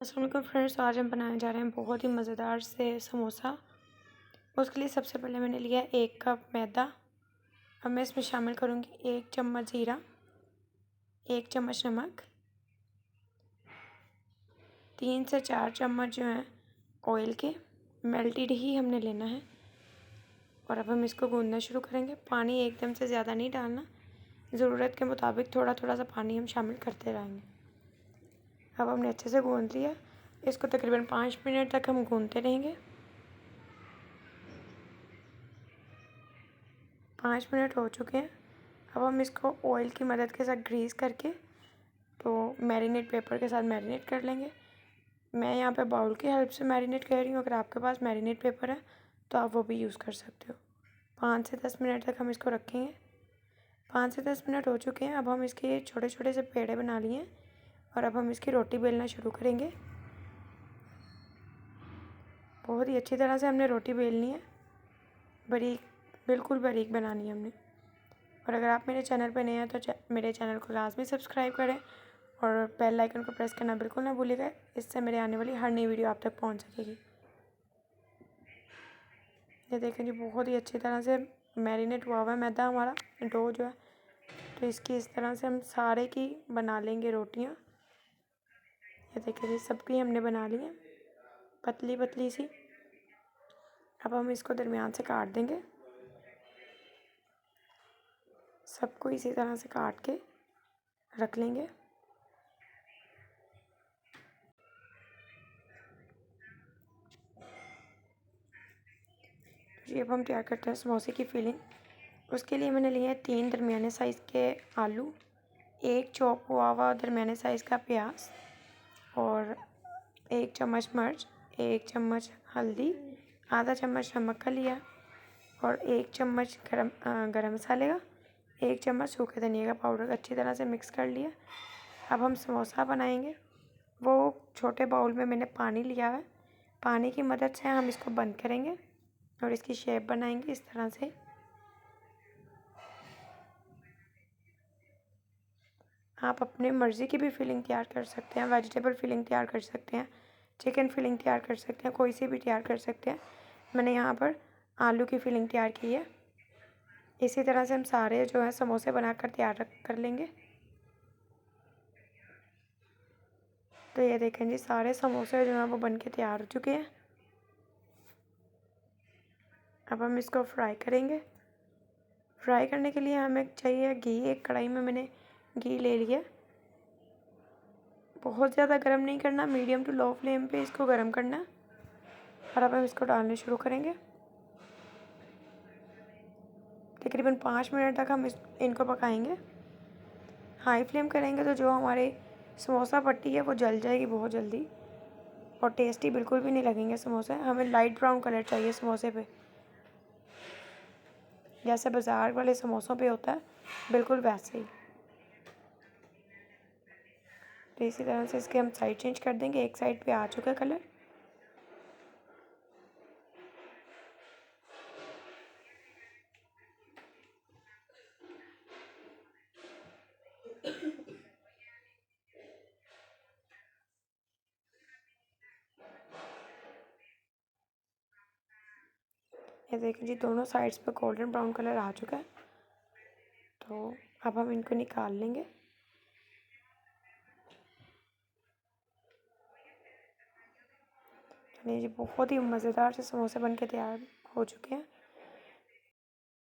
अस्सलाम वालेकुम फ्रेंड्स, आज हम बनाने जा रहे हैं बहुत ही मज़ेदार से समोसा। उसके लिए सबसे पहले मैंने लिया 1 कप मैदा। अब मैं इसमें शामिल करूँगी 1 चम्मच ज़ीरा, 1 चम्मच नमक, 3 से 4 चम्मच जो है ऑयल के, मेल्टेड ही हमने लेना है। और अब हम इसको गूँथना शुरू करेंगे। पानी एकदम से ज़्यादा नहीं डालना, ज़रूरत के मुताबिक थोड़ा थोड़ा सा पानी हम शामिल करते रहेंगे। अब हमने अच्छे से गूँथ लिया। इसको तकरीबन 5 मिनट तक हम गूँथते रहेंगे। 5 मिनट हो चुके हैं। अब हम इसको ऑयल की मदद के साथ ग्रीस करके तो मैरिनेट पेपर के साथ मैरिनेट कर लेंगे। मैं यहाँ पे बाउल की हेल्प से मैरिनेट कर रही हूँ। अगर आपके पास मैरिनेट पेपर है तो आप वो भी यूज़ कर सकते हो। 5 से 10 मिनट तक हम इसको रखेंगे। 5 से 10 मिनट हो चुके हैं। अब हम इसके छोटे छोटे से पेड़े बना लिए हैं और अब हम इसकी रोटी बेलना शुरू करेंगे। बहुत ही अच्छी तरह से हमने रोटी बेलनी है, बारीक, बिल्कुल बारीक बनानी है हमने। और अगर आप मेरे चैनल पर नए हैं तो मेरे चैनल को लाजमी सब्सक्राइब करें और बेल आइकन को प्रेस करना बिल्कुल ना भूलिएगा। इससे मेरे आने वाली हर नई वीडियो आप तक पहुंच सकेगी। ये देखें जी, बहुत ही अच्छी तरह से मैरिनेट हुआ हुआ है मैदा हमारा, डो जो है। तो इसकी इस तरह से हम सारे की बना लेंगे रोटियां। ये देखें जी, सबकी हमने बना ली हैं पतली पतली सी। अब हम इसको दरमियान से काट देंगे। सबको इसी तरह से काट के रख लेंगे। जी, अब हम तैयार करते हैं समोसे की फिलिंग। उसके लिए मैंने लिए हैं 3 दरमियाने साइज़ के आलू, 1 चॉप हुआ हुआ दरमियाने साइज़ का प्याज और 1 चम्मच मिर्च, 1 चम्मच हल्दी, आधा चम्मच नमक का लिया और 1 चम्मच गरम मसाले का, 1 चम्मच सूखे धनिया का पाउडर अच्छी तरह से मिक्स कर लिया। अब हम समोसा बनाएंगे। वो छोटे बाउल में मैंने पानी लिया है। पानी की मदद से हम इसको बंद करेंगे और इसकी शेप बनाएंगे इस तरह से। आप अपने मर्ज़ी की भी फिलिंग तैयार कर सकते हैं। वेजिटेबल फिलिंग तैयार कर सकते हैं, चिकन फिलिंग तैयार कर सकते हैं, कोई सी भी तैयार कर सकते हैं। मैंने यहाँ पर आलू की फिलिंग तैयार की है। इसी तरह से हम सारे जो है समोसे बनाकर तैयार कर लेंगे। तो ये देखें जी, सारे समोसे जो हैं वो बन के तैयार हो चुके हैं। अब हम इसको फ्राई करेंगे। फ्राई करने के लिए हमें चाहिए घी। एक कढ़ाई में मैंने घी ले लिया। बहुत ज़्यादा गर्म नहीं करना, मीडियम टू लो फ्लेम पे इसको गर्म करना है। और अब हम इसको डालने शुरू करेंगे। तकरीबन 5 मिनट तक हम इनको पकाएंगे। हाई फ्लेम करेंगे तो जो हमारे समोसा पट्टी है वो जल जाएगी बहुत जल्दी और टेस्टी बिल्कुल भी नहीं लगेंगे समोसे। हमें लाइट ब्राउन कलर चाहिए समोसे पे, जैसे बाज़ार वाले समोसों पे होता है, बिल्कुल वैसे ही। तो इसी तरह से इसके हम साइड चेंज कर देंगे। एक साइड पे आ चुका है कलर। ये देखिए जी, दोनों साइड्स पे गोल्डन ब्राउन कलर आ चुका है। तो अब हम इनको निकाल लेंगे। चलिए जी, बहुत ही मज़ेदार से समोसे बन के तैयार हो चुके हैं।